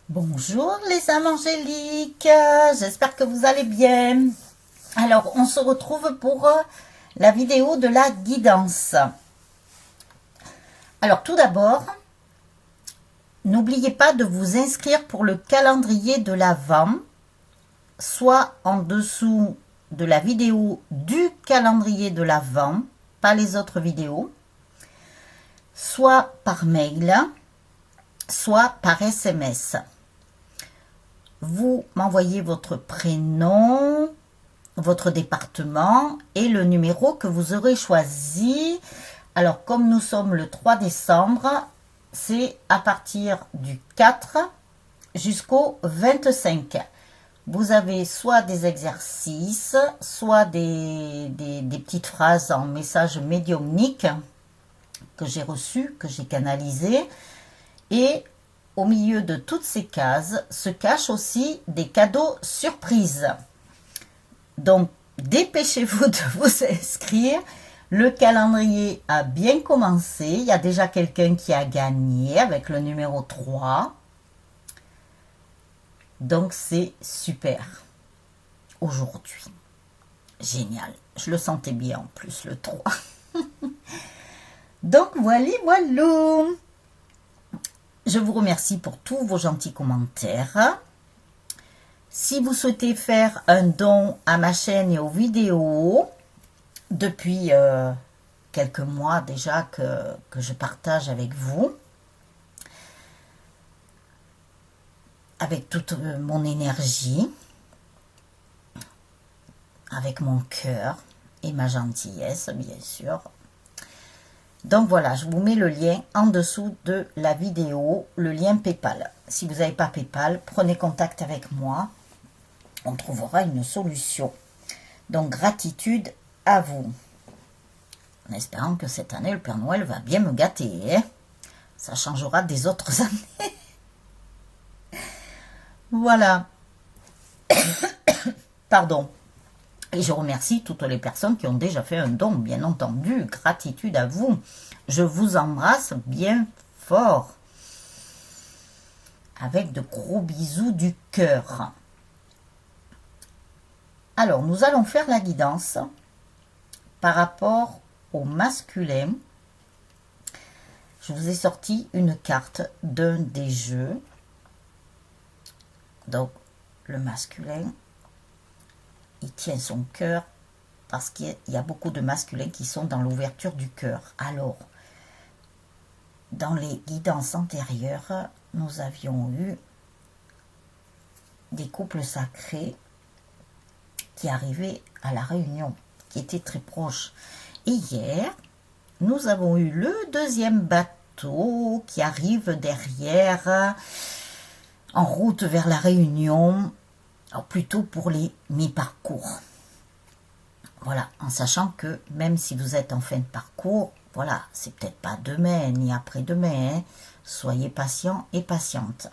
Bonjour les âmes angéliques, j'espère que vous allez bien. Alors on se retrouve pour la vidéo de la guidance. Alors tout d'abord, n'oubliez pas de vous inscrire pour le calendrier de l'Avent, soit en dessous de la vidéo du calendrier de l'Avent, pas les autres vidéos, soit par mail, soit par SMS. Vous m'envoyez votre prénom, votre département et le numéro que vous aurez choisi. Alors, comme nous sommes le 3 décembre, c'est à partir du 4 jusqu'au 25. Vous avez soit des exercices, soit des petites phrases en message médiumnique que j'ai reçues, que j'ai canalisées. Et au milieu de toutes ces cases se cachent aussi des cadeaux surprises. Donc, dépêchez-vous de vous inscrire. Le calendrier a bien commencé. Il y a déjà quelqu'un qui a gagné avec le numéro 3. Donc, c'est super. Aujourd'hui. Génial. Je le sentais bien en plus, le 3. Donc, voilà. Je vous remercie pour tous vos gentils commentaires. Si vous souhaitez faire un don à ma chaîne et aux vidéos, depuis quelques mois déjà que je partage avec vous, avec toute mon énergie, avec mon cœur et ma gentillesse, bien sûr. Donc voilà, je vous mets le lien en dessous de la vidéo, le lien PayPal. Si vous n'avez pas PayPal, prenez contact avec moi. On trouvera une solution. Donc, gratitude à vous. En espérant que cette année, le Père Noël va bien me gâter. Hein, ça changera des autres années. Voilà. Pardon. Et je remercie toutes les personnes qui ont déjà fait un don, bien entendu. Gratitude à vous. Je vous embrasse bien fort. Avec de gros bisous du cœur. Alors, nous allons faire la guidance par rapport au masculin. Je vous ai sorti une carte d'un des jeux. Donc, le masculin, il tient son cœur parce qu'il y a beaucoup de masculins qui sont dans l'ouverture du cœur. Alors, dans les guidances antérieures, nous avions eu des couples sacrés qui arrivaient à la réunion, qui étaient très proches. Et hier, nous avons eu le deuxième bateau qui arrive derrière, en route vers la Réunion, alors plutôt pour les mi-parcours. Voilà, en sachant que même si vous êtes en fin de parcours, voilà, c'est peut-être pas demain ni après-demain, hein, soyez patient et patiente.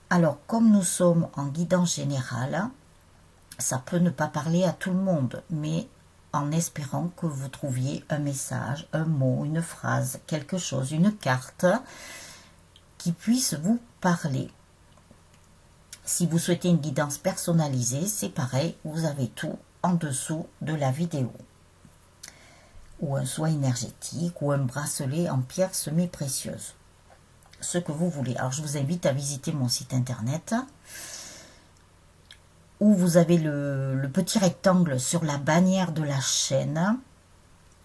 Alors, comme nous sommes en guidance générale, ça peut ne pas parler à tout le monde, mais en espérant que vous trouviez un message, un mot, une phrase, quelque chose, une carte qui puisse vous parler. Si vous souhaitez une guidance personnalisée, c'est pareil, vous avez tout en dessous de la vidéo. Ou un soin énergétique, ou un bracelet en pierre semi-précieuse. Ce que vous voulez. Alors, je vous invite à visiter mon site internet, où vous avez le petit rectangle sur la bannière de la chaîne.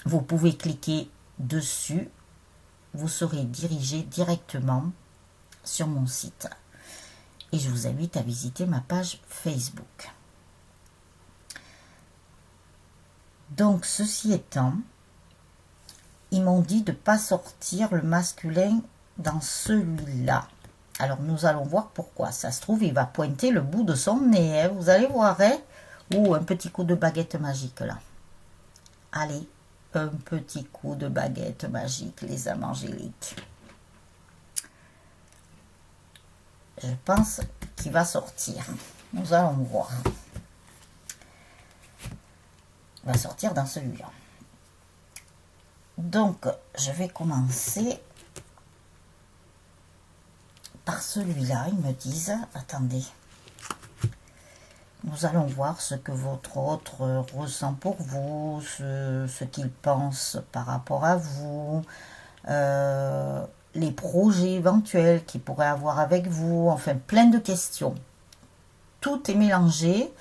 Vous pouvez cliquer dessus. Vous serez dirigé directement sur mon site. Et je vous invite à visiter ma page Facebook. Donc, ceci étant, ils m'ont dit de ne pas sortir le masculin dans celui-là. Alors, nous allons voir pourquoi. Ça se trouve, il va pointer le bout de son nez. Hein. Vous allez voir, hein. Ouh, un petit coup de baguette magique, là. Allez, un petit coup de baguette magique, les âmes angéliques. Je pense qu'il va sortir. Nous allons voir. Il va sortir dans celui-là. Donc, je vais commencer par celui-là, ils me disent, attendez, nous allons voir ce que votre autre ressent pour vous, ce qu'il pense par rapport à vous, les projets éventuels qu'il pourrait avoir avec vous, enfin plein de questions. Tout est mélangé.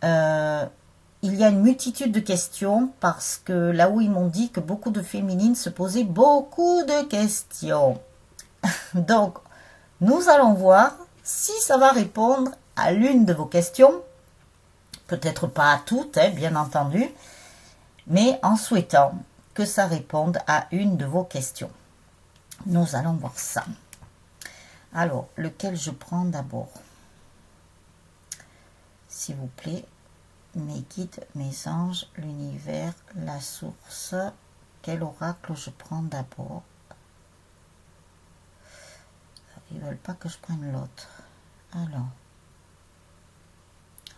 Il y a une multitude de questions parce que là où ils m'ont dit que beaucoup de féminines se posaient beaucoup de questions. Donc, nous allons voir si ça va répondre à l'une de vos questions. Peut-être pas à toutes, hein, bien entendu, mais en souhaitant que ça réponde à une de vos questions. Nous allons voir ça. Alors, lequel je prends d'abord? S'il vous plaît, mes guides, mes anges, l'univers, la source. Quel oracle je prends d'abord? Ils ne veulent pas que je prenne l'autre. Alors,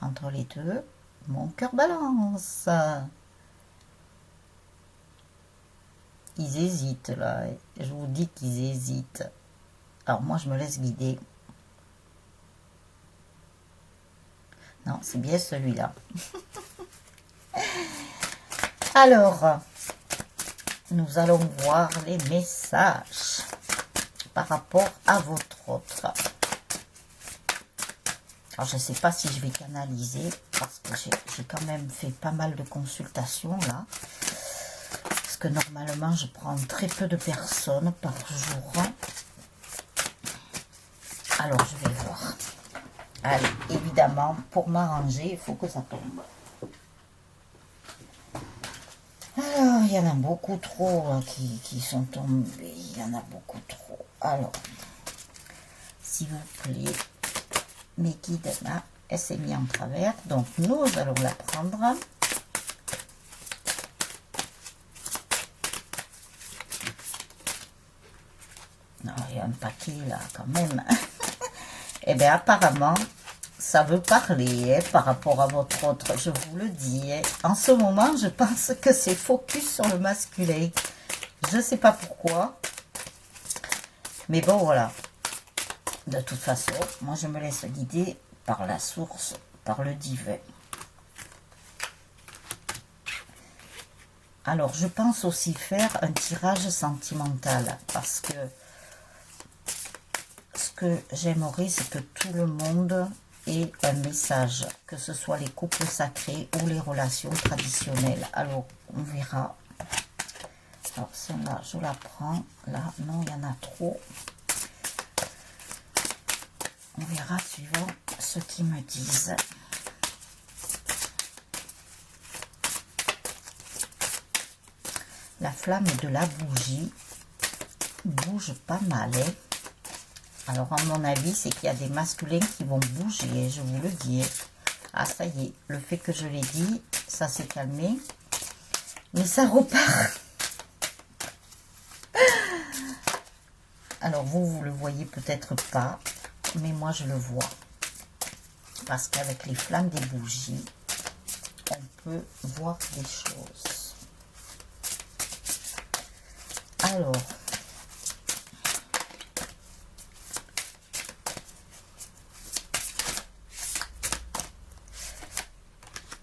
entre les deux, mon cœur balance. Ils hésitent là. Je vous dis qu'ils hésitent. Alors moi, je me laisse guider. Non, c'est bien celui-là. Alors, nous allons voir les messages par rapport à votre autre. Alors, je ne sais pas si je vais canaliser parce que j'ai quand même fait pas mal de consultations là. Parce que normalement, je prends très peu de personnes par jour. Alors, je vais voir. Allez, évidemment, pour m'arranger, il faut que ça tombe. Alors, il y en a beaucoup trop là, qui sont tombés. Il y en a beaucoup trop. Alors, s'il vous plaît, mes guides, là, elle s'est mise en travers. Donc, nous allons la prendre. Non, il y a un paquet là, quand même. Eh bien, apparemment, ça veut parler par rapport à votre autre, je vous le dis. En ce moment, je pense que c'est focus sur le masculin. Je ne sais pas pourquoi. Mais bon, voilà. De toute façon, moi, je me laisse guider par la source, par le divin. Alors, je pense aussi faire un tirage sentimental parce que ce que j'aimerais, c'est que tout le monde ait un message, que ce soit les couples sacrés ou les relations traditionnelles. Alors, on verra. Alors, celle-là, je la prends. Là, non, il y en a trop. On verra suivant ce qu'ils me disent. La flamme de la bougie bouge pas mal, hein. Alors, à mon avis, c'est qu'il y a des masculins qui vont bouger, je vous le dis. Ah, ça y est, le fait que je l'ai dit, ça s'est calmé. Mais ça repart. Alors, vous le voyez peut-être pas, mais moi, je le vois. Parce qu'avec les flammes des bougies, on peut voir des choses. Alors,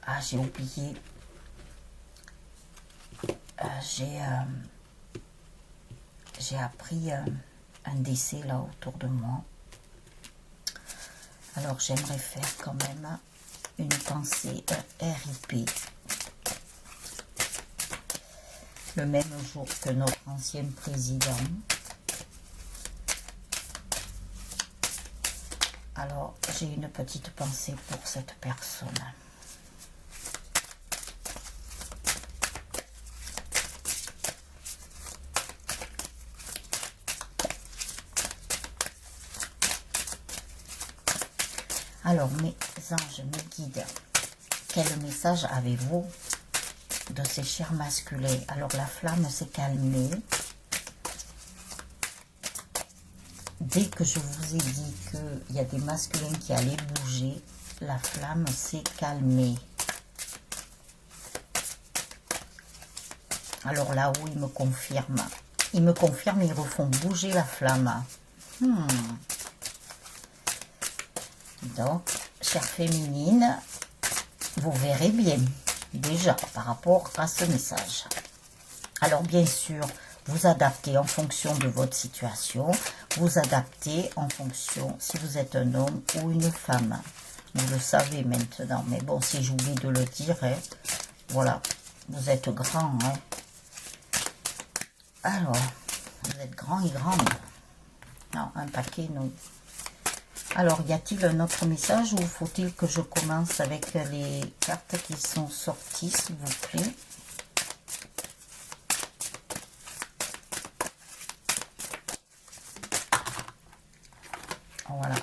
ah, j'ai oublié. J'ai appris un décès là autour de moi. Alors, j'aimerais faire quand même une pensée RIP. Le même jour que notre ancien président. Alors, j'ai une petite pensée pour cette personne. Alors, mes anges, mes guides, quel message avez-vous de ces chers masculins? Alors, la flamme s'est calmée. Dès que je vous ai dit qu'il y a des masculins qui allaient bouger, la flamme s'est calmée. Alors là où ils me confirment, ils refont bouger la flamme. Donc, chère féminine, vous verrez bien, déjà, par rapport à ce message. Alors, bien sûr, vous adaptez en fonction de votre situation. Vous adaptez en fonction si vous êtes un homme ou une femme. Vous le savez maintenant. Mais bon, si j'oublie de le dire, hein, voilà, vous êtes grand. Hein. Alors, vous êtes grand et grande. Non, un paquet, non. Alors, y a-t-il un autre message ou faut-il que je commence avec les cartes qui sont sorties, s'il vous plaît? Voilà,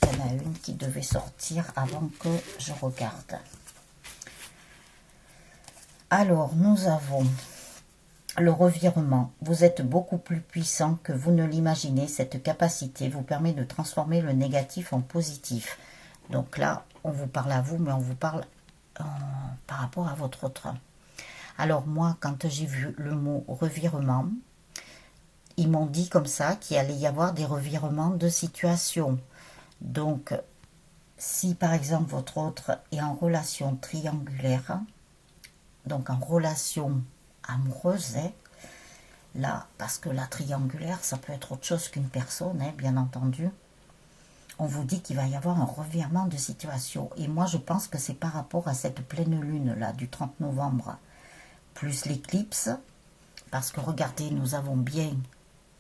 il y en a une qui devait sortir avant que je regarde. Alors, nous avons le revirement. Vous êtes beaucoup plus puissant que vous ne l'imaginez. Cette capacité vous permet de transformer le négatif en positif. Donc là, on vous parle à vous, mais on vous parle par rapport à votre autre. Alors moi, quand j'ai vu le mot revirement, ils m'ont dit comme ça qu'il allait y avoir des revirements de situation. Donc, si par exemple votre autre est en relation triangulaire, donc en relation amoureuse, hein, là, parce que la triangulaire, ça peut être autre chose qu'une personne, hein, bien entendu, on vous dit qu'il va y avoir un revirement de situation. Et moi, je pense que c'est par rapport à cette pleine lune, là, du 30 novembre, plus l'éclipse, parce que regardez, nous avons bien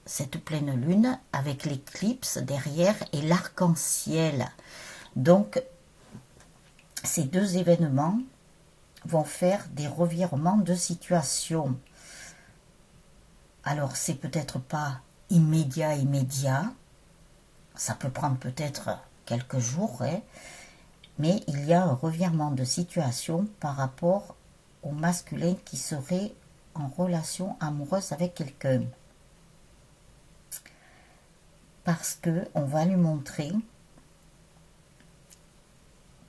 cette pleine lune avec l'éclipse derrière et l'arc-en-ciel. Donc, ces deux événements vont faire des revirements de situation. Alors, c'est peut-être pas immédiat, ça peut prendre peut-être quelques jours, hein, mais il y a un revirement de situation par rapport au masculin qui serait en relation amoureuse avec quelqu'un. Parce que on va lui montrer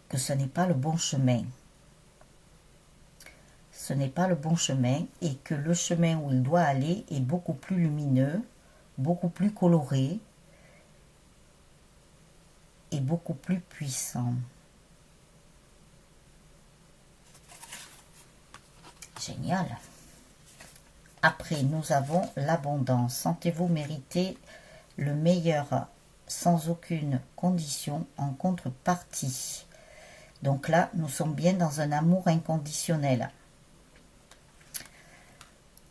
que ce n'est pas le bon chemin. Ce n'est pas le bon chemin et que le chemin où il doit aller est beaucoup plus lumineux, beaucoup plus coloré et beaucoup plus puissant. Génial. Après, nous avons l'abondance. Sentez-vous mériter le meilleur sans aucune condition en contrepartie. Donc là, nous sommes bien dans un amour inconditionnel.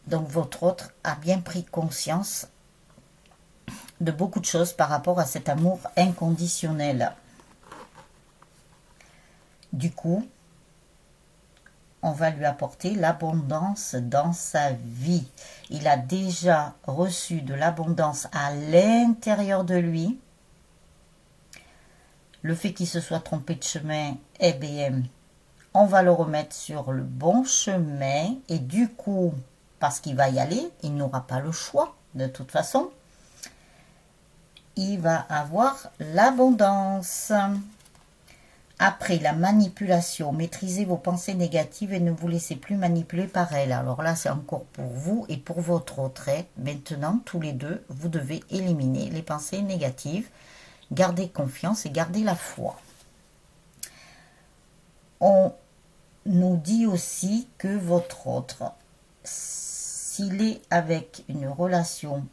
Donc votre autre a bien pris conscience de beaucoup de choses par rapport à cet amour inconditionnel. Du coup, on va lui apporter l'abondance dans sa vie. Il a déjà reçu de l'abondance à l'intérieur de lui. Le fait qu'il se soit trompé de chemin, eh bien, on va le remettre sur le bon chemin. Et du coup, parce qu'il va y aller, il n'aura pas le choix, de toute façon. Il va avoir l'abondance. Après, la manipulation. Maîtrisez vos pensées négatives et ne vous laissez plus manipuler par elles. Alors là, c'est encore pour vous et pour votre autre. Maintenant, tous les deux, vous devez éliminer les pensées négatives. Gardez confiance et gardez la foi. On nous dit aussi que votre autre, s'il est avec une relation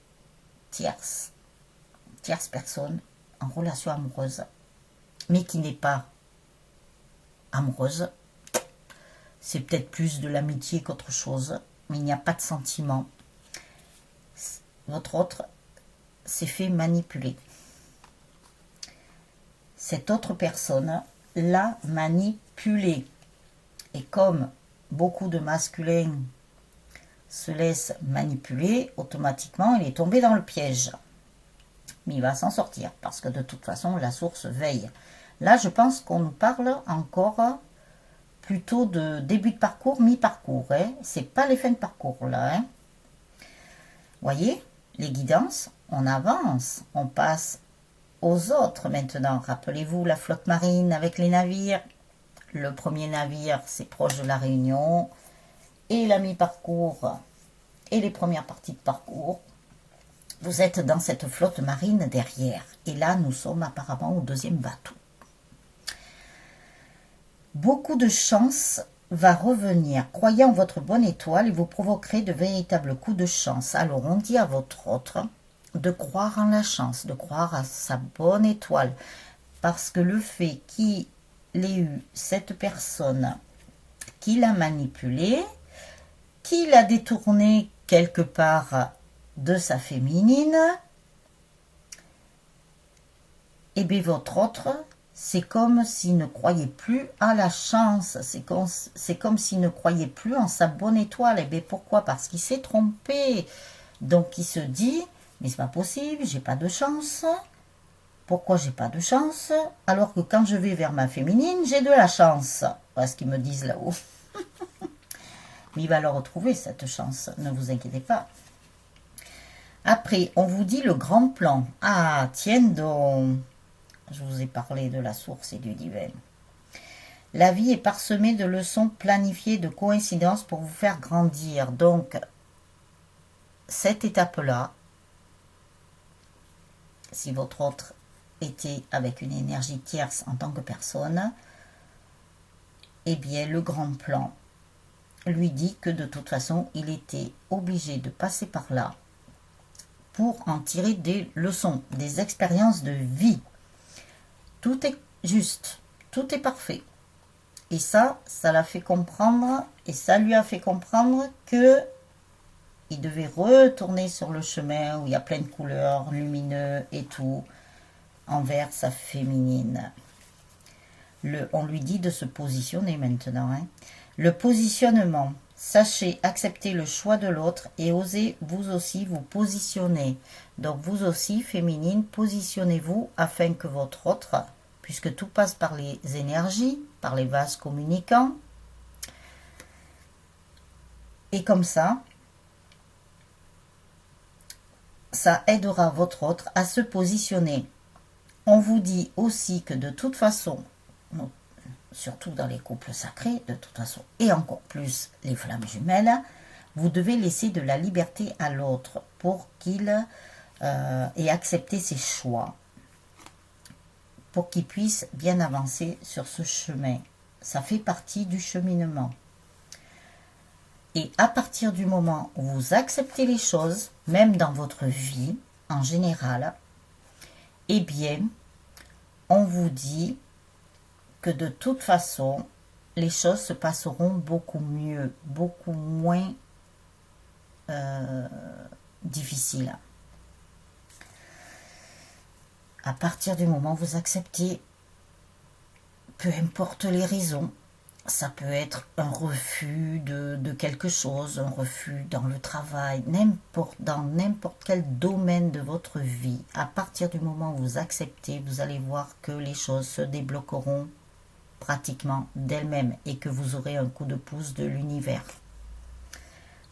tierce personne, en relation amoureuse, mais qui n'est pas amoureuse, c'est peut-être plus de l'amitié qu'autre chose, mais il n'y a pas de sentiment. Votre autre s'est fait manipuler. Cette autre personne l'a manipulé. Et comme beaucoup de masculins se laissent manipuler, automatiquement, il est tombé dans le piège. Mais il va s'en sortir, parce que de toute façon, la source veille. Là, je pense qu'on nous parle encore plutôt de début de parcours, mi-parcours. Hein. C'est pas les fins de parcours, là. Hein. Voyez, les guidances, on avance, on passe aux autres maintenant. Rappelez-vous la flotte marine avec les navires. Le premier navire, c'est proche de la Réunion. Et la mi-parcours et les premières parties de parcours. Vous êtes dans cette flotte marine derrière. Et là, nous sommes apparemment au deuxième bateau. Beaucoup de chance va revenir. Croyez en votre bonne étoile et vous provoquerez de véritables coups de chance. Alors, on dit à votre autre de croire en la chance, de croire à sa bonne étoile. Parce que le fait qu'il ait eu cette personne qui l'a manipulé, qui l'a détourné quelque part de sa féminine, et bien votre autre, c'est comme s'il ne croyait plus à la chance, c'est comme s'il ne croyait plus en sa bonne étoile. Et bien pourquoi? Parce qu'il s'est trompé. Donc il se dit, mais c'est pas possible, j'ai pas de chance. Pourquoi j'ai pas de chance? Alors que quand je vais vers ma féminine, j'ai de la chance. Voilà ce qu'ils me disent là-haut. Mais il va le retrouver, cette chance, ne vous inquiétez pas. Après, on vous dit le grand plan. Ah, tiens donc, je vous ai parlé de la source et du divin. La vie est parsemée de leçons planifiées, de coïncidences pour vous faire grandir. Donc, cette étape-là, si votre autre était avec une énergie tierce en tant que personne, eh bien, le grand plan lui dit que de toute façon, il était obligé de passer par là pour en tirer des leçons, des expériences de vie. Tout est juste, tout est parfait. Et ça l'a fait comprendre, et ça lui a fait comprendre que il devait retourner sur le chemin où il y a plein de couleurs, lumineux et tout, envers sa féminine. On lui dit de se positionner maintenant. Le positionnement. Sachez accepter le choix de l'autre et osez vous aussi vous positionner. Donc vous aussi, féminine, positionnez-vous afin que votre autre, puisque tout passe par les énergies, par les vases communicants, et comme ça aidera votre autre à se positionner. On vous dit aussi que de toute façon, surtout dans les couples sacrés, de toute façon, et encore plus les flammes jumelles, vous devez laisser de la liberté à l'autre pour qu'il ait accepté ses choix, pour qu'il puisse bien avancer sur ce chemin. Ça fait partie du cheminement. Et à partir du moment où vous acceptez les choses, même dans votre vie en général, eh bien, on vous dit que de toute façon, les choses se passeront beaucoup mieux, beaucoup moins difficiles. À partir du moment où vous acceptez, peu importe les raisons, ça peut être un refus de quelque chose, un refus dans le travail, dans n'importe quel domaine de votre vie. À partir du moment où vous acceptez, vous allez voir que les choses se débloqueront pratiquement d'elle-même et que vous aurez un coup de pouce de l'univers.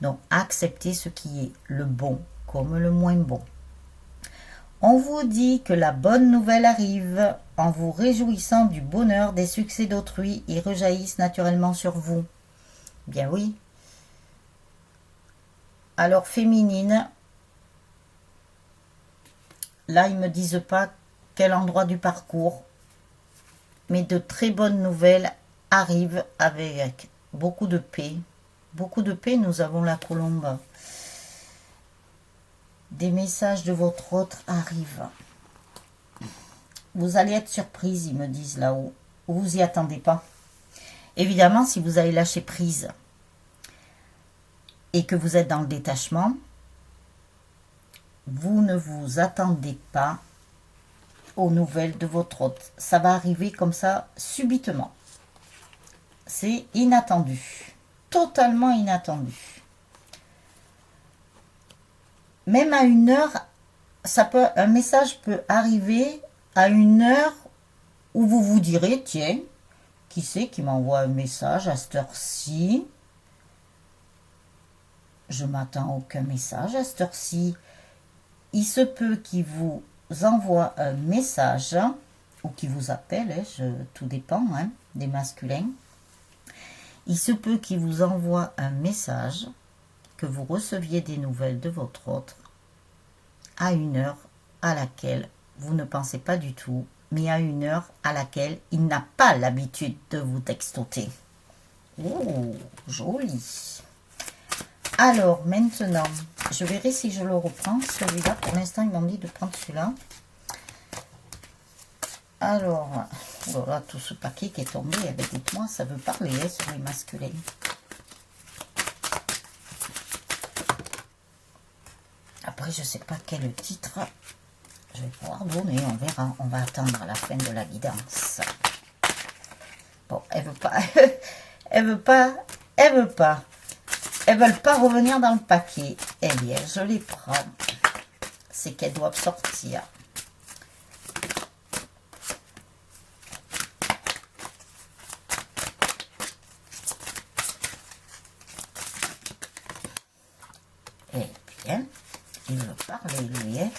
Donc, acceptez ce qui est le bon comme le moins bon. On vous dit que la bonne nouvelle arrive en vous réjouissant du bonheur des succès d'autrui et rejaillissent naturellement sur vous. Bien oui. Alors, féminine, là, ils ne me disent pas quel endroit du parcours, mais de très bonnes nouvelles arrivent avec beaucoup de paix. Beaucoup de paix, nous avons la colombe. Des messages de votre autre arrivent. Vous allez être surprise, ils me disent là-haut. Vous y attendez pas. Évidemment, si vous avez lâché prise et que vous êtes dans le détachement, vous ne vous attendez pas aux nouvelles de votre hôte. Ça va arriver comme ça, subitement. C'est inattendu. Totalement inattendu. Même à une heure, un message peut arriver à une heure où vous vous direz, tiens, qui c'est qui m'envoie un message à cette heure-ci? Je m'attends à aucun message à cette heure-ci. Il se peut qu'il vous envoie un message ou qu'il vous appelle, tout dépend des masculins. Il se peut qu'il vous envoie un message, que vous receviez des nouvelles de votre autre à une heure à laquelle vous ne pensez pas du tout, mais à une heure à laquelle il n'a pas l'habitude de vous textoter. Oh, joli. Alors, maintenant, je verrai si je le reprends. Celui-là, pour l'instant, ils m'ont dit de prendre celui-là. Alors, voilà tout ce paquet qui est tombé. Eh bien, dites-moi, ça veut parler hein, sur les masculins. Après, je ne sais pas quel titre je vais pouvoir donner. On verra. On va attendre à la fin de la guidance. Bon, elle veut pas. Elle veut pas. Elle veut pas. Elles veulent pas revenir dans le paquet. Eh bien, je les prends. C'est qu'elles doivent sortir. Eh bien, il veut parler, lui. Hein.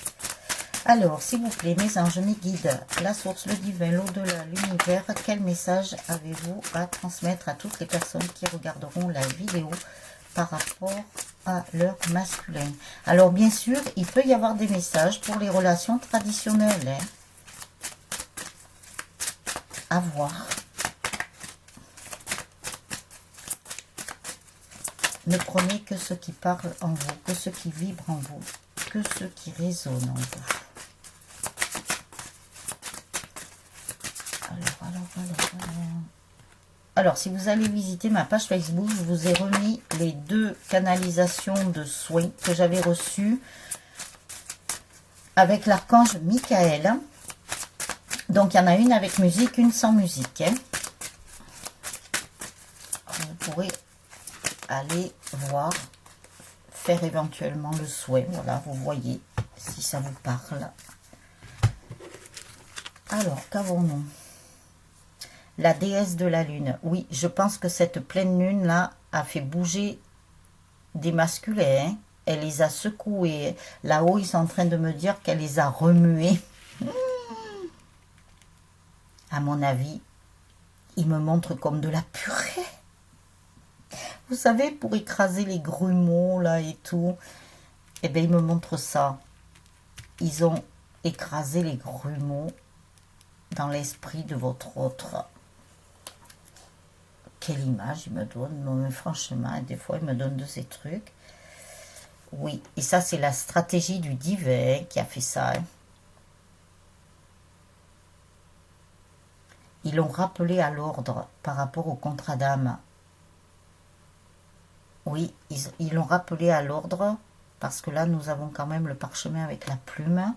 Alors, s'il vous plaît, mes anges, mes guides, la source, le divin, l'au-delà, l'univers, quel message avez-vous à transmettre à toutes les personnes qui regarderont la vidéo par rapport à leur masculin? Alors, bien sûr, il peut y avoir des messages pour les relations traditionnelles. Hein. À voir. Ne prenez que ce qui parle en vous, que ce qui vibre en vous, que ce qui résonne en vous. Alors, si vous allez visiter ma page Facebook, je vous ai remis les 2 canalisations de soins que j'avais reçues avec l'archange Michael. Donc, il y en a une avec musique, une sans musique. Hein. Vous pourrez aller voir, faire éventuellement le soin. Voilà, vous voyez si ça vous parle. Alors, qu'avons-nous? La déesse de la lune. Oui, je pense que cette pleine lune-là a fait bouger des masculins. Hein. Elle les a secoués. Là-haut, ils sont en train de me dire qu'elle les a remués. À mon avis, ils me montrent comme de la purée. Vous savez, pour écraser les grumeaux, là, et tout. Eh bien, ils me montrent ça. Ils ont écrasé les grumeaux dans l'esprit de votre autre. Quelle image il me donne, non, mais franchement, des fois il me donne de ces trucs. Oui, et ça c'est la stratégie du divin qui a fait ça. Hein. Ils l'ont rappelé à l'ordre par rapport au contrat d'âme. Oui, ils l'ont rappelé à l'ordre parce que là nous avons quand même le parchemin avec la plume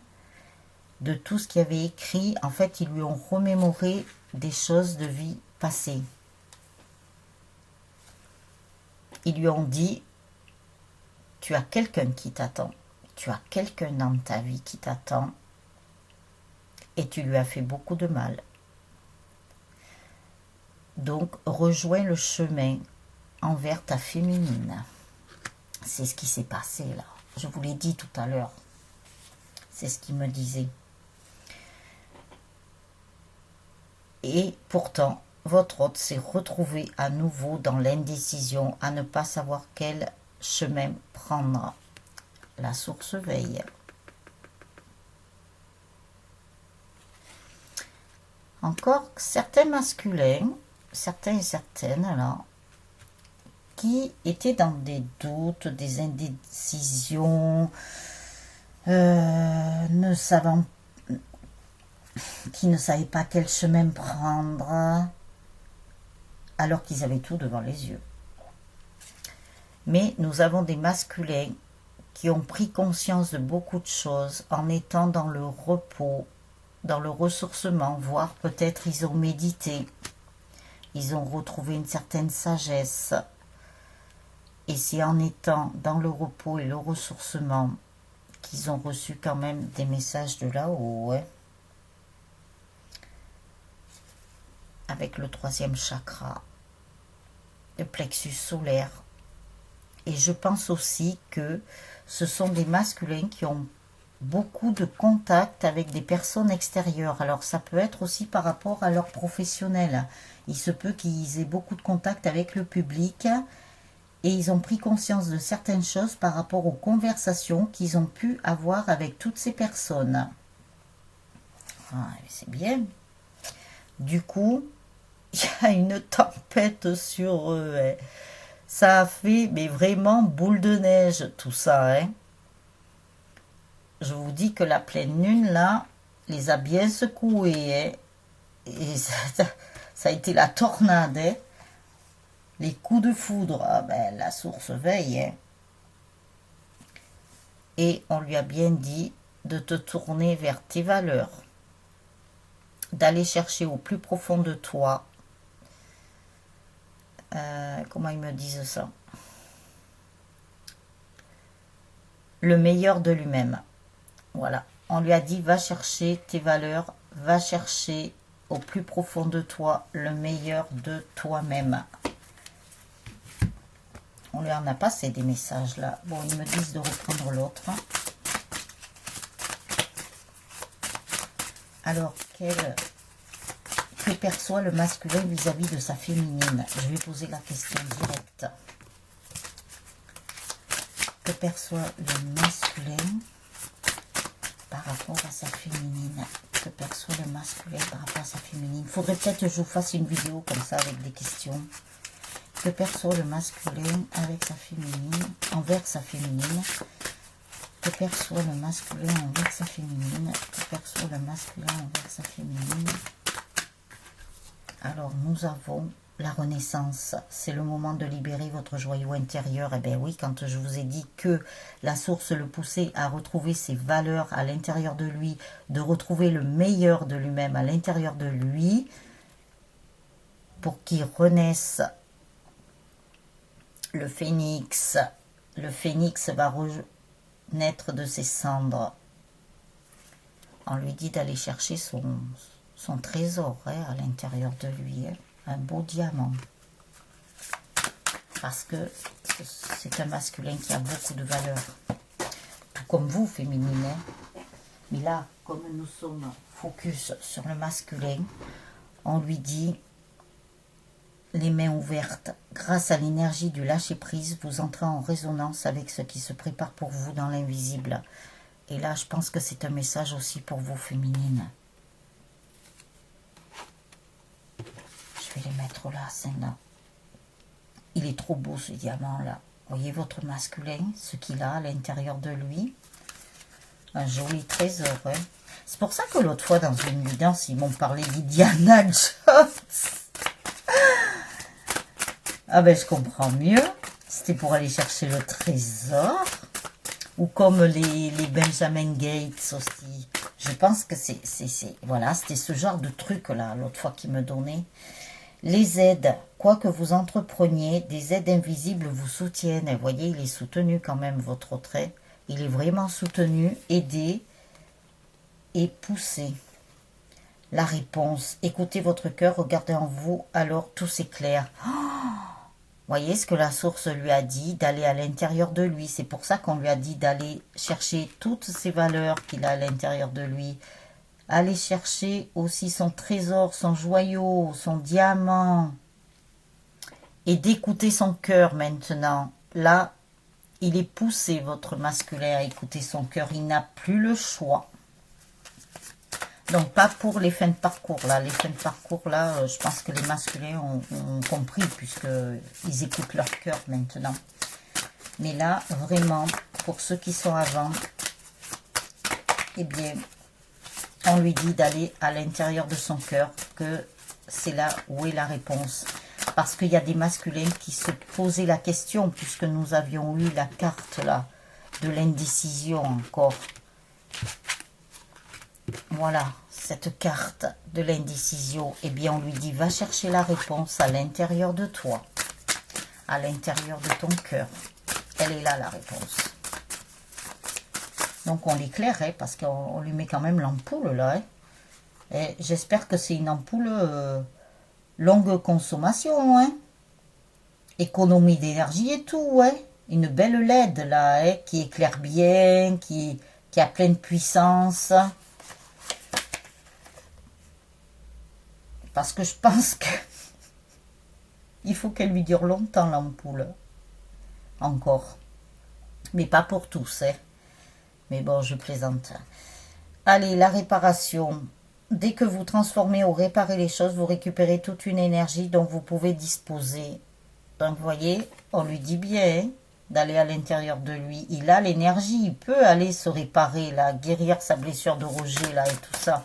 de tout ce qu'il avait écrit. En fait, ils lui ont remémoré des choses de vie passée. Ils lui ont dit, tu as quelqu'un qui t'attend, tu as quelqu'un dans ta vie qui t'attend et tu lui as fait beaucoup de mal. Donc, rejoins le chemin envers ta féminine. C'est ce qui s'est passé là. Je vous l'ai dit tout à l'heure. C'est ce qu'il me disait. Et pourtant, votre hôte s'est retrouvé à nouveau dans l'indécision, à ne pas savoir quel chemin prendre. La source veille. Encore certains masculins, certains et certaines là, qui étaient dans des doutes, des indécisions, ne savant, qui ne savaient pas quel chemin prendre, alors qu'ils avaient tout devant les yeux. Mais nous avons des masculins qui ont pris conscience de beaucoup de choses en étant dans le repos, dans le ressourcement, voire peut-être ils ont médité, ils ont retrouvé une certaine sagesse. Et c'est en étant dans le repos et le ressourcement qu'ils ont reçu quand même des messages de là-haut, ouais. Avec le 3e chakra, le plexus solaire. Et je pense aussi que ce sont des masculins qui ont beaucoup de contacts avec des personnes extérieures. Alors ça peut être aussi par rapport à leur professionnel. Il se peut qu'ils aient beaucoup de contacts avec le public et ils ont pris conscience de certaines choses par rapport aux conversations qu'ils ont pu avoir avec toutes ces personnes. Ah, c'est bien. Du coup, il y a une tempête sur eux. Hein. Ça a fait, mais vraiment, boule de neige, tout ça. Hein. Je vous dis que la pleine lune, là, les a bien secoués. Hein. Et ça a été la tornade. Hein. Les coups de foudre. Ah ben, la source veille. Hein. Et on lui a bien dit de te tourner vers tes valeurs. D'aller chercher au plus profond de toi. Comment ils me disent ça? Le meilleur de lui-même. Voilà. On lui a dit, va chercher tes valeurs, va chercher au plus profond de toi le meilleur de toi-même. On lui en a passé des messages là. Bon, ils me disent de reprendre l'autre. Alors, que perçoit le masculin vis-à-vis de sa féminine? Je vais poser la question directe. Que perçoit le masculin par rapport à sa féminine? Que perçoit le masculin par rapport à sa féminine? Il faudrait peut-être que je vous fasse une vidéo comme ça avec des questions. Que perçoit le masculin avec sa féminine, envers sa féminine? Que perçoit le masculin envers sa féminine? Que perçoit le masculin envers sa féminine? Alors, nous avons la renaissance. C'est le moment de libérer votre joyau intérieur. Eh bien oui, quand je vous ai dit que la source le poussait à retrouver ses valeurs à l'intérieur de lui, de retrouver le meilleur de lui-même à l'intérieur de lui, pour qu'il renaisse le phénix. Le phénix va renaître de ses cendres. On lui dit d'aller chercher son trésor hein, à l'intérieur de lui, hein, un beau diamant. Parce que c'est un masculin qui a beaucoup de valeur. Tout comme vous, féminine. Hein. Mais là, comme nous sommes focus sur le masculin, on lui dit, les mains ouvertes, grâce à l'énergie du lâcher-prise, vous entrez en résonance avec ce qui se prépare pour vous dans l'invisible. Et là, je pense que c'est un message aussi pour vous, féminines. Je vais les mettre là, celle-là. Il est trop beau, ce diamant-là. Voyez votre masculin, ce qu'il a à l'intérieur de lui. Un joli trésor. Hein. C'est pour ça que l'autre fois, dans une vidéo, ils m'ont parlé d'Indiana Jones. Ah ben, je comprends mieux. C'était pour aller chercher le trésor. Ou comme les Benjamin Gates aussi. Je pense que c'est voilà, c'était ce genre de truc-là, l'autre fois qu'il me donnait. Les aides, quoi que vous entrepreniez, des aides invisibles vous soutiennent. Et vous voyez, il est soutenu quand même, votre trait. Il est vraiment soutenu, aidé et poussé. La réponse, écoutez votre cœur, regardez en vous, alors tout s'éclaire. Voyez ce que la source lui a dit, d'aller à l'intérieur de lui. C'est pour ça qu'on lui a dit d'aller chercher toutes ces valeurs qu'il a à l'intérieur de lui. Aller chercher aussi son trésor, son joyau, son diamant. Et d'écouter son cœur maintenant. Là, il est poussé, votre masculin, à écouter son cœur. Il n'a plus le choix. Donc, pas pour les fins de parcours, là. Les fins de parcours, là, je pense que les masculins ont compris, puisqu'ils écoutent leur cœur maintenant. Mais là, vraiment, pour ceux qui sont avant, eh bien, on lui dit d'aller à l'intérieur de son cœur, que c'est là où est la réponse. Parce qu'il y a des masculins qui se posaient la question, puisque nous avions eu la carte, là, de l'indécision encore. Voilà, cette carte de l'indécision, eh bien, on lui dit, va chercher la réponse à l'intérieur de toi, à l'intérieur de ton cœur. Elle est là, la réponse. Donc, on l'éclaire, hein, parce qu'on lui met quand même l'ampoule, là. Hein. Et j'espère que c'est une ampoule longue consommation, hein. Économie d'énergie et tout, hein. Une belle LED, là, hein, qui éclaire bien, qui a pleine puissance. Parce que je pense que il faut qu'elle lui dure longtemps, l'ampoule. encore. Mais pas pour tous, hein. Mais bon, je plaisante. Allez, la réparation. Dès que vous transformez ou réparez les choses, vous récupérez toute une énergie dont vous pouvez disposer. Donc, vous voyez, on lui dit bien d'aller à l'intérieur de lui. Il a l'énergie, il peut aller se réparer, là, guérir sa blessure de rejet, là, et tout ça.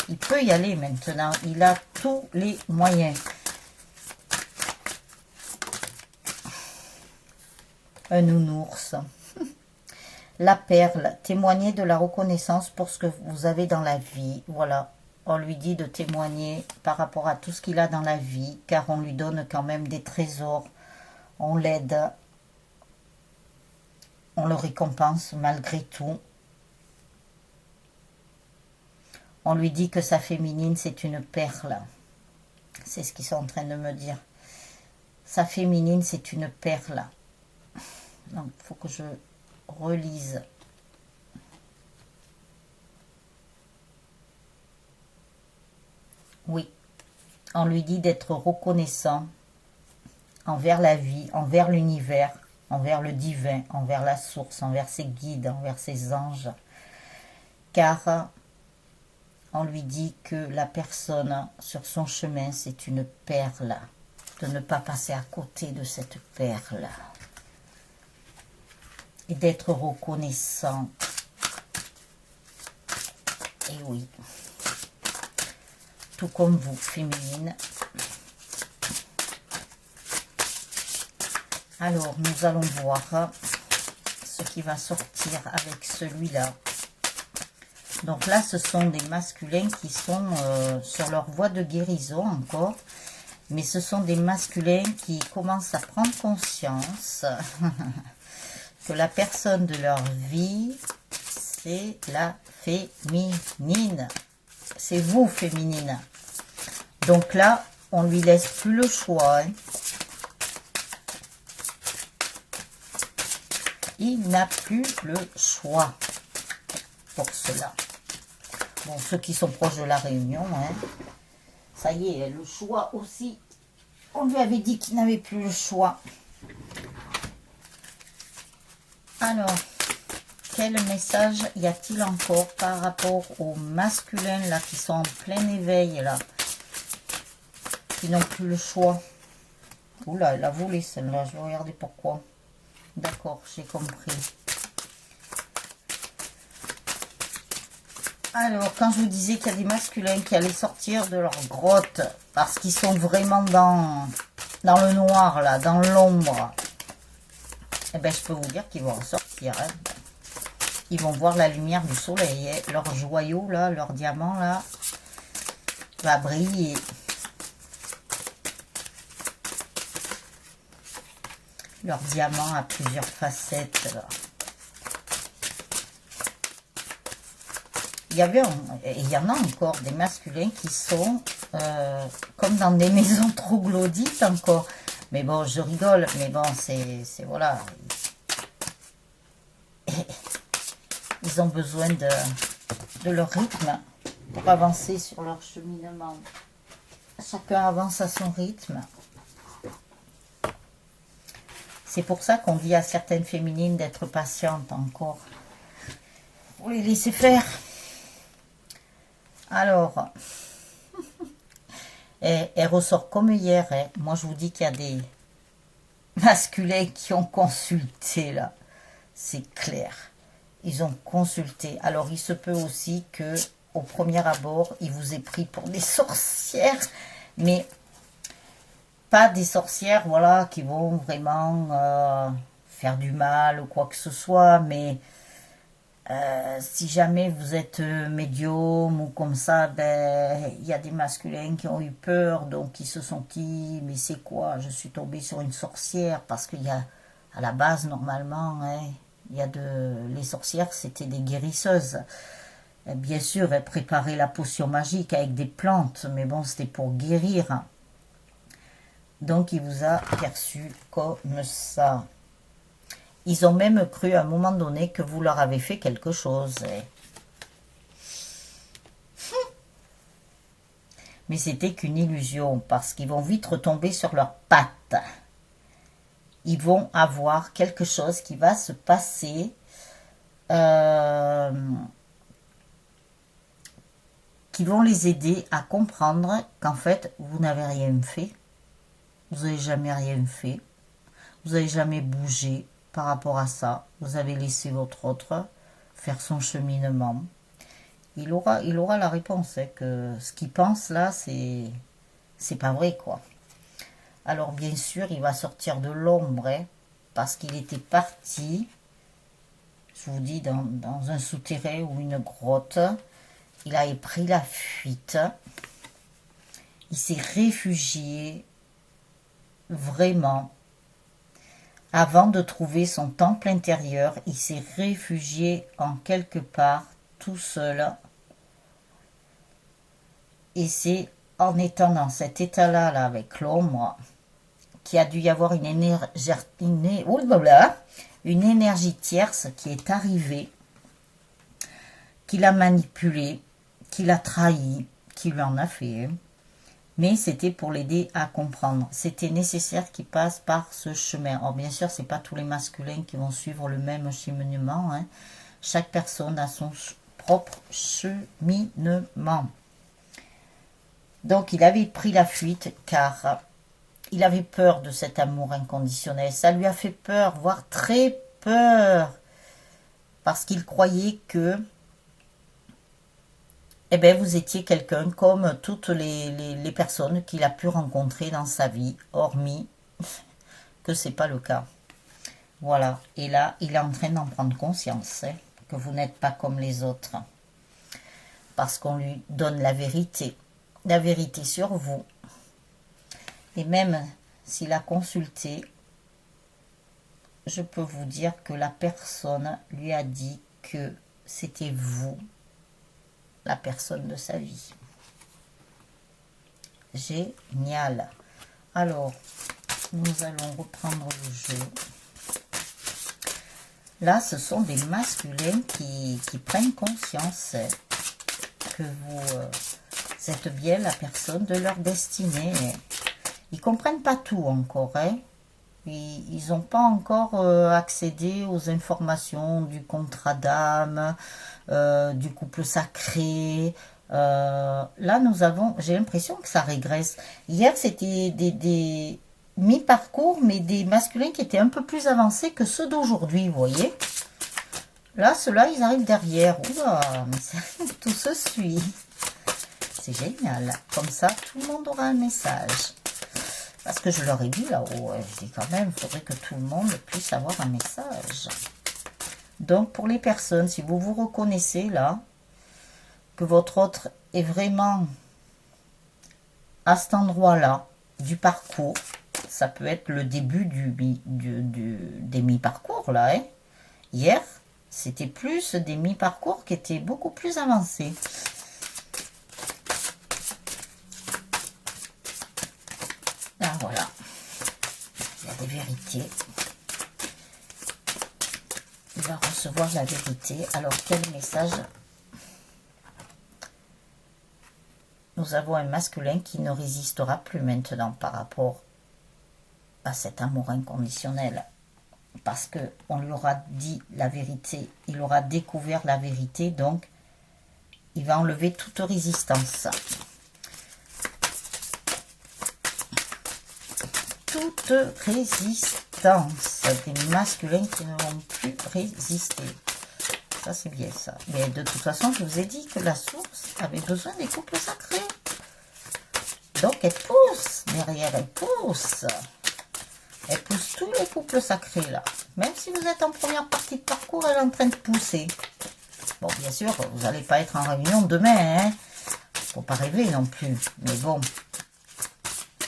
Il peut y aller maintenant. Il a tous les moyens. Un nounours. La perle, témoignez de la reconnaissance pour ce que vous avez dans la vie. Voilà, on lui dit de témoigner par rapport à tout ce qu'il a dans la vie, car on lui donne quand même des trésors. On l'aide, on le récompense malgré tout. On lui dit que sa féminine, c'est une perle. C'est ce qu'ils sont en train de me dire. Sa féminine, c'est une perle. Donc, il faut que je relise. Oui, on lui dit d'être reconnaissant envers la vie, envers l'univers, envers le divin, envers la source, envers ses guides, envers ses anges. Car on lui dit que la personne sur son chemin, c'est une perle. De ne pas passer à côté de cette perle. Et d'être reconnaissant. Et oui. Tout comme vous, féminine. Alors, nous allons voir ce qui va sortir avec celui-là. Donc là, ce sont des masculins qui sont sur leur voie de guérison encore. Mais ce sont des masculins qui commencent à prendre conscience que la personne de leur vie, c'est la féminine. C'est vous, féminine. Donc là, on lui laisse plus le choix. Hein. Il n'a plus le choix pour cela. Bon, ceux qui sont proches de la réunion, hein, ça y est, le choix aussi. On lui avait dit qu'il n'avait plus le choix. Alors, quel message y a-t-il encore par rapport aux masculins là qui sont en plein éveil là, qui n'ont plus le choix? Oula, elle a volé celle-là, je vais regarder pourquoi. D'accord, j'ai compris. Alors, quand je vous disais qu'il y a des masculins qui allaient sortir de leur grotte parce qu'ils sont vraiment dans le noir là, dans l'ombre, eh bien, je peux vous dire qu'ils vont ressortir. Hein. Ils vont voir la lumière du soleil. Hein. Leur joyau, là, leur diamant, là, va briller. Leur diamant a plusieurs facettes. Là. Il y en a encore des masculins qui sont comme dans des maisons troglodytes encore. Mais bon, je rigole. Mais bon, c'est voilà. Ils ont besoin de leur rythme pour avancer sur leur cheminement. Chacun avance à son rythme. C'est pour ça qu'on dit à certaines féminines d'être patientes encore. Faut les laisser faire. Alors, elle ressort comme hier. Hein. Moi, je vous dis qu'il y a des masculins qui ont consulté, là. C'est clair. Ils ont consulté. Alors, il se peut aussi que au premier abord, il vous ait pris pour des sorcières. Mais pas des sorcières, voilà, qui vont vraiment faire du mal ou quoi que ce soit. Mais si jamais vous êtes médium ou comme ça, ben il y a des masculins qui ont eu peur, donc ils se sont dit, mais c'est quoi, je suis tombée sur une sorcière, parce qu'il y a, à la base, normalement, hein, il y a les sorcières, c'était des guérisseuses. Et bien sûr, elles préparaient la potion magique avec des plantes, mais bon, c'était pour guérir. Donc, il vous a perçu comme ça. Ils ont même cru à un moment donné que vous leur avez fait quelque chose. Mais c'était qu'une illusion, parce qu'ils vont vite retomber sur leurs pattes. ils vont avoir quelque chose qui va se passer qui vont les aider à comprendre qu'en fait, vous n'avez rien fait. Vous n'avez jamais rien fait. Vous n'avez jamais bougé par rapport à ça. Vous avez laissé votre autre faire son cheminement. Il aura la réponse, hein, que ce qu'il pense là, c'est pas vrai, quoi. Alors, bien sûr, il va sortir de l'ombre, hein, parce qu'il était parti, je vous dis, dans un souterrain ou une grotte. Il a pris la fuite. Il s'est réfugié vraiment. Avant de trouver son temple intérieur, il s'est réfugié en quelque part tout seul. Et c'est en étant dans cet état-là, là, avec l'ombre, qu'il a dû y avoir une énergie tierce qui est arrivée, qui l'a manipulé, qui l'a trahi, qui lui en a fait. Mais c'était pour l'aider à comprendre. C'était nécessaire qu'il passe par ce chemin. Alors bien sûr, c'est pas tous les masculins qui vont suivre le même cheminement, hein. Chaque personne a son propre cheminement. Donc il avait pris la fuite car il avait peur de cet amour inconditionnel. Ça lui a fait peur, voire très peur. Parce qu'il croyait que vous étiez quelqu'un comme toutes les personnes qu'il a pu rencontrer dans sa vie, hormis que c'est pas le cas. Voilà. Et là, il est en train d'en prendre conscience, hein, que vous n'êtes pas comme les autres. Parce qu'on lui donne la vérité sur vous. Et même s'il a consulté, je peux vous dire que la personne lui a dit que c'était vous, la personne de sa vie. Génial. Alors, nous allons reprendre le jeu. Là, ce sont des masculins qui prennent conscience que vous êtes bien la personne de leur destinée. Ils comprennent pas tout encore, hein. Ils n'ont pas encore accédé aux informations du contrat d'âme, du couple sacré. Là, j'ai l'impression que ça régresse. Hier, c'était des mi-parcours, mais des masculins qui étaient un peu plus avancés que ceux d'aujourd'hui, vous voyez. Là, ceux-là, ils arrivent derrière. Oula, mais tout se suit. C'est génial. Comme ça, tout le monde aura un message. Parce que je leur ai dit là-haut, je dis quand même, il faudrait que tout le monde puisse avoir un message. Donc, pour les personnes, si vous vous reconnaissez là, que votre autre est vraiment à cet endroit-là du parcours, ça peut être le début des mi-parcours là. Hein. Hier, c'était plus des mi-parcours qui étaient beaucoup plus avancés. Ah, voilà. Il y a des vérités. Il va recevoir la vérité. Alors, quel message? Nous avons un masculin qui ne résistera plus maintenant par rapport à cet amour inconditionnel. Parce qu'on lui aura dit la vérité. Il aura découvert la vérité. Donc, il va enlever toute résistance. Toute résistance. Des masculins qui ne vont plus résister. Ça, c'est bien ça. Mais de toute façon, je vous ai dit que la source avait besoin des couples sacrés. Donc, elle pousse. Derrière, elle pousse. Elle pousse tous les couples sacrés, là. Même si vous êtes en première partie de parcours, elle est en train de pousser. Bon, bien sûr, vous n'allez pas être en réunion demain, hein. Faut pas rêver non plus. Mais bon,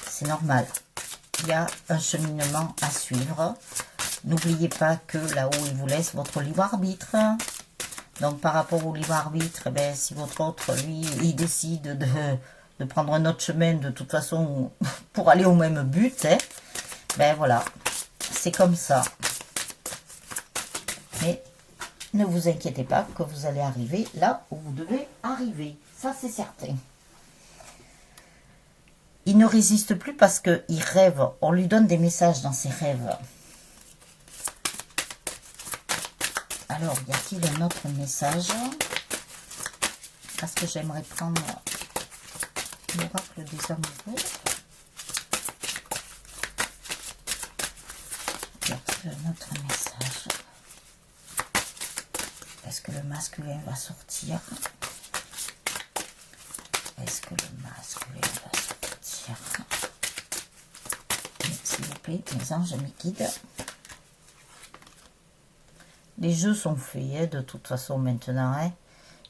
c'est normal. Il y a un cheminement à suivre. N'oubliez pas que là-haut, il vous laisse votre libre arbitre. Donc, par rapport au libre arbitre, si votre autre, lui, il décide de prendre un autre chemin, de toute façon, pour aller au même but, hein, voilà, c'est comme ça. Mais ne vous inquiétez pas que vous allez arriver là où vous devez arriver. Ça, c'est certain. Il ne résiste plus parce qu'il rêve. On lui donne des messages dans ses rêves. Alors, y a-t-il un autre message? Parce que j'aimerais prendre l'oracle des amoureux. Y a-t-il un autre message? Est-ce que le masculin va sortir? Est-ce que le masculin va sortir? S'il vous plaît, mes anges, mes guides. Les jeux sont faits, hein, de toute façon, maintenant. Hein.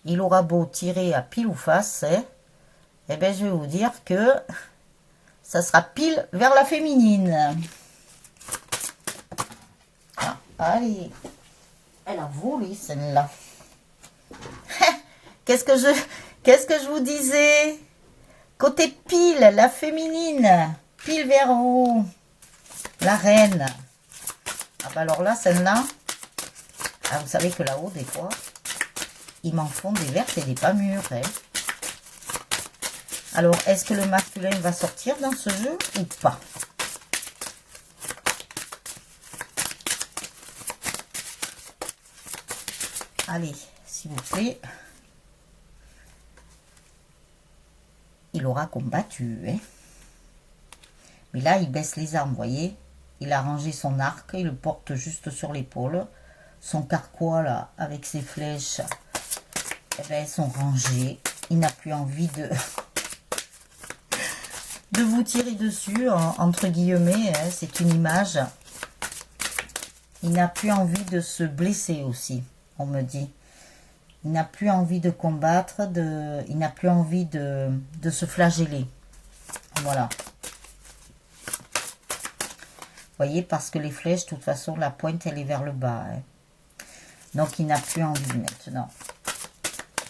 Il aura beau tirer à pile ou face, hein, eh bien, je vais vous dire que ça sera pile vers la féminine. Ah, allez, elle a volé celle-là. Qu'est-ce que je vous disais? Côté pile, la féminine, pile vers vous, la reine. Ah bah alors là, celle-là, ah, vous savez que là-haut, des fois, ils m'en font des vertes et des pas mûres. Hein. Alors, est-ce que le masculin va sortir dans ce jeu ou pas? Allez, s'il vous plaît. Il aura combattu. Hein. Mais là, il baisse les armes, vous voyez. Il a rangé son arc, il le porte juste sur l'épaule. Son carquois, là, avec ses flèches, eh ben, elles sont rangées. Il n'a plus envie de vous tirer dessus, entre guillemets. Hein, c'est une image. Il n'a plus envie de se blesser aussi, on me dit. Il n'a plus envie de combattre, il n'a plus envie de se flageller. Voilà. Vous voyez, parce que les flèches, de toute façon, la pointe, elle est vers le bas. Hein. Donc, il n'a plus envie maintenant.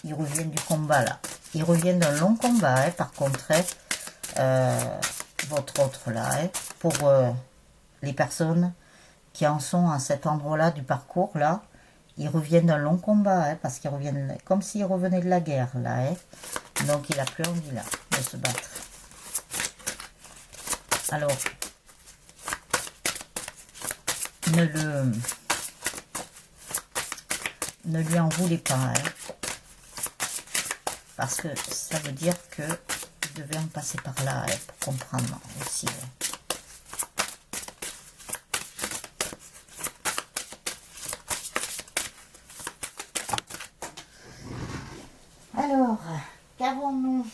Il revient du combat, là. Il revient d'un long combat, hein, par contre. Hein, votre autre, là. Hein, pour les personnes qui en sont à cet endroit-là du parcours, là. Ils reviennent d'un long combat, hein, parce qu'ils reviennent comme s'ils revenaient de la guerre, là. Hein. Donc, il n'a plus envie, là, de se battre. Alors, ne lui en voulez pas, hein, parce que ça veut dire que vous devez en passer par là, hein, pour comprendre aussi. Hein. Alors, qu'avons-nous?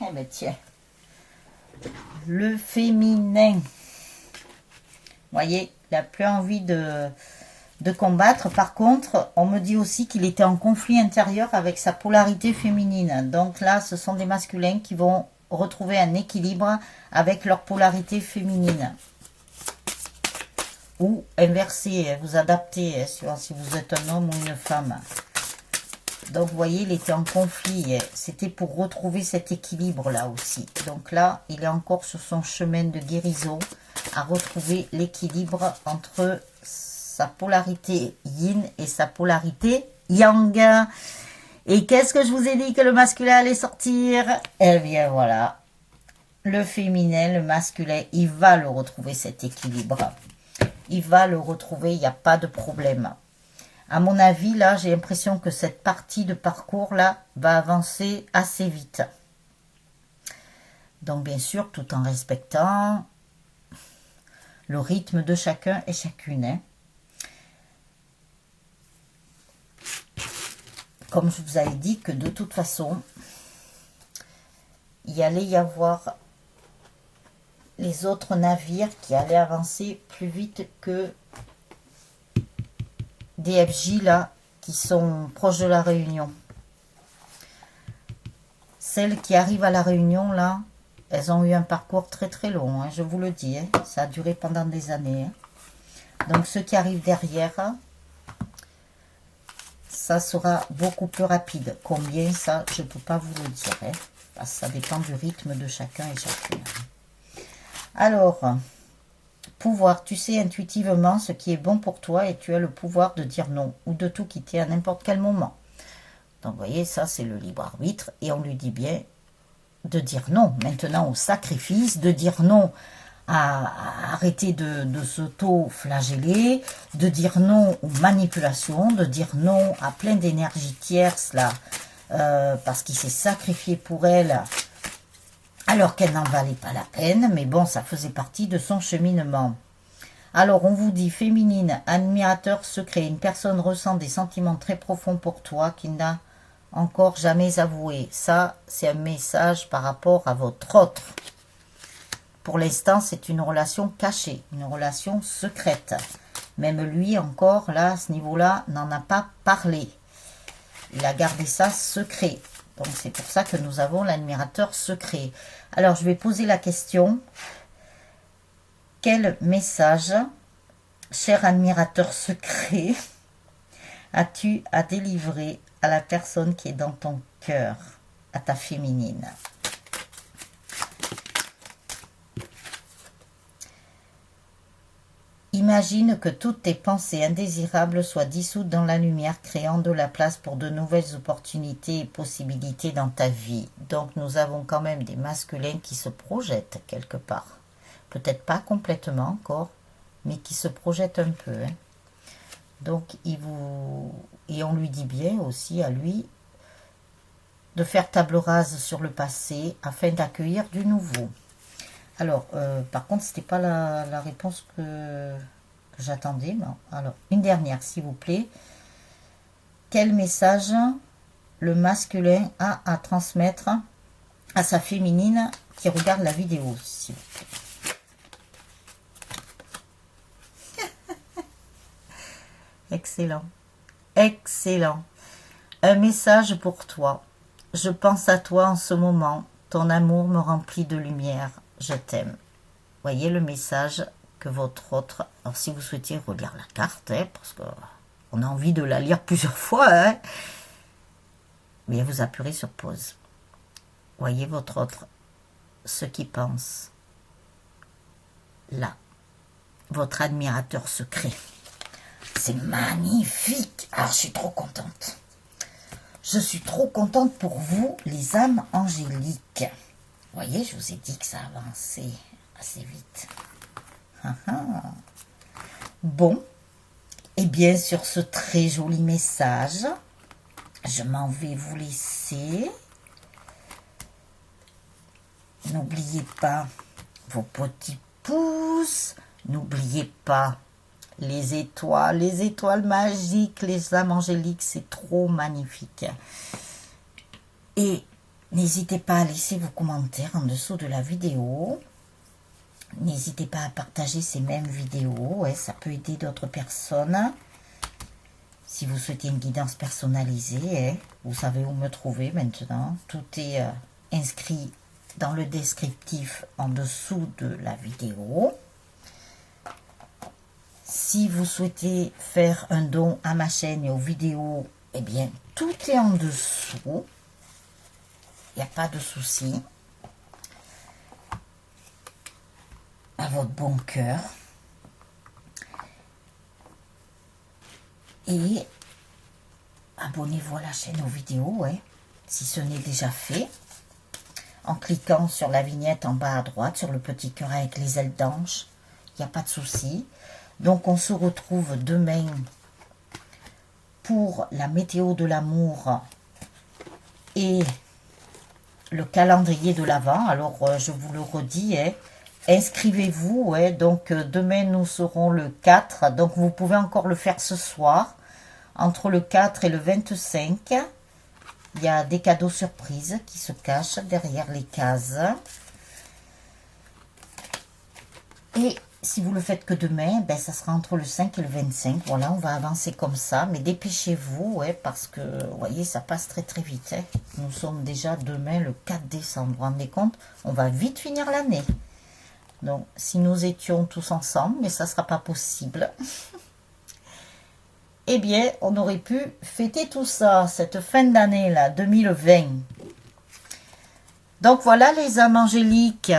Eh bien, tiens, le féminin. Vous voyez, il n'a plus envie de combattre. Par contre, on me dit aussi qu'il était en conflit intérieur avec sa polarité féminine. Donc là, ce sont des masculins qui vont retrouver un équilibre avec leur polarité féminine. Ou inverser, vous adapter, si vous êtes un homme ou une femme. Donc, vous voyez, il était en conflit. C'était pour retrouver cet équilibre-là aussi. Donc là, il est encore sur son chemin de guérison à retrouver l'équilibre entre sa polarité yin et sa polarité yang. Et qu'est-ce que je vous ai dit que le masculin allait sortir? Eh bien, voilà. Le féminin, le masculin, il va le retrouver, cet équilibre. Il va le retrouver, il n'y a pas de problème. À mon avis, là, j'ai l'impression que cette partie de parcours-là va avancer assez vite. Donc, bien sûr, tout en respectant le rythme de chacun et chacune. Hein. Comme je vous avais dit que de toute façon, il allait y avoir les autres navires qui allaient avancer plus vite que des FJ là qui sont proches de la Réunion. Celles qui arrivent à la Réunion là, elles ont eu un parcours très très long, hein, je vous le dis, hein, ça a duré pendant des années. Hein. Donc ceux qui arrivent derrière, ça sera beaucoup plus rapide. Combien, ça, je ne peux pas vous le dire, hein, parce que ça dépend du rythme de chacun et chacune. Alors, pouvoir, tu sais intuitivement ce qui est bon pour toi et tu as le pouvoir de dire non ou de tout quitter à n'importe quel moment. Donc, vous voyez, ça, c'est le libre arbitre et on lui dit bien de dire non maintenant au sacrifice, de dire non à arrêter de s'auto-flageller, de dire non aux manipulations, de dire non à plein d'énergie tierce, là, parce qu'il s'est sacrifié pour elle, alors qu'elle n'en valait pas la peine, mais bon, ça faisait partie de son cheminement. Alors, on vous dit, féminine, admirateur secret, une personne ressent des sentiments très profonds pour toi qu'il n'a encore jamais avoué. Ça, c'est un message par rapport à votre autre. Pour l'instant, c'est une relation cachée, une relation secrète. Même lui, encore, là, à ce niveau-là, n'en a pas parlé. Il a gardé ça secret. Donc, c'est pour ça que nous avons l'admirateur secret. Alors, je vais poser la question. Quel message, cher admirateur secret, as-tu à délivrer à la personne qui est dans ton cœur, à ta féminine? Imagine que toutes tes pensées indésirables soient dissoutes dans la lumière, créant de la place pour de nouvelles opportunités et possibilités dans ta vie. Donc nous avons quand même des masculins qui se projettent quelque part. Peut-être pas complètement encore, mais qui se projettent un peu. Hein. Donc et on lui dit bien aussi à lui de faire table rase sur le passé afin d'accueillir du nouveau. Alors, par contre, c'était pas la réponse que j'attendais. Alors, une dernière, s'il vous plaît. Quel message le masculin a à transmettre à sa féminine qui regarde la vidéo, s'il vous plaît? Excellent. Excellent. Un message pour toi. Je pense à toi en ce moment. Ton amour me remplit de lumière. Je t'aime. Voyez le message que votre autre... Alors, si vous souhaitez relire la carte, hein, parce qu'on a envie de la lire plusieurs fois, hein, mais vous appuyez sur pause. Voyez votre autre, ce qu'il pense. Là, votre admirateur secret. C'est magnifique. Ah, je suis trop contente. Je suis trop contente pour vous, les âmes angéliques. Vous voyez, je vous ai dit que ça avançait assez vite. Bon, et bien sur ce très joli message, je m'en vais vous laisser. N'oubliez pas vos petits pouces. N'oubliez pas les étoiles magiques, les âmes angéliques, c'est trop magnifique. Et n'hésitez pas à laisser vos commentaires en dessous de la vidéo. N'hésitez pas à partager ces mêmes vidéos. Ouais, ça peut aider d'autres personnes. Si vous souhaitez une guidance personnalisée, hein, vous savez où me trouver maintenant. Tout est inscrit dans le descriptif en dessous de la vidéo. Si vous souhaitez faire un don à ma chaîne et aux vidéos, eh bien, tout est en dessous. Il n'y a pas de souci. À votre bon cœur. Et abonnez-vous à la chaîne aux vidéos, hein, si ce n'est déjà fait. En cliquant sur la vignette en bas à droite, sur le petit cœur avec les ailes d'ange. Il n'y a pas de souci. Donc, on se retrouve demain pour la météo de l'amour et le calendrier de l'Avent. Alors, je vous le redis, hein, inscrivez-vous. Ouais, donc, demain, nous serons le 4. Donc, vous pouvez encore le faire ce soir. Entre le 4 et le 25, il y a des cadeaux surprises qui se cachent derrière les cases. Et si vous le faites que demain, ben, ça sera entre le 5 et le 25. Voilà, on va avancer comme ça. Mais dépêchez-vous, ouais, parce que, vous voyez, ça passe très très vite. Hein. Nous sommes déjà demain le 4 décembre. Vous vous rendez compte? On va vite finir l'année. Donc, si nous étions tous ensemble, mais ça ne sera pas possible. Eh bien, on aurait pu fêter tout ça, cette fin d'année, là, 2020. Donc, voilà les âmes angéliques.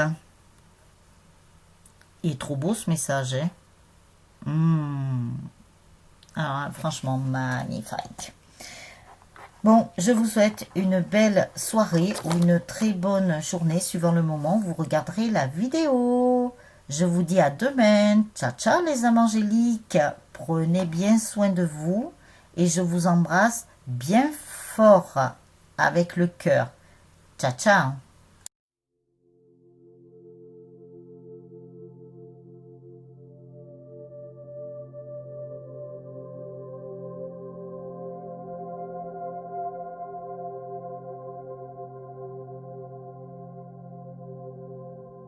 Il est trop beau ce message, hein. Alors, franchement, magnifique. Bon, je vous souhaite une belle soirée ou une très bonne journée, suivant le moment où vous regarderez la vidéo. Je vous dis à demain. Ciao, ciao les âmes angéliques. Prenez bien soin de vous et je vous embrasse bien fort avec le cœur. Ciao, ciao.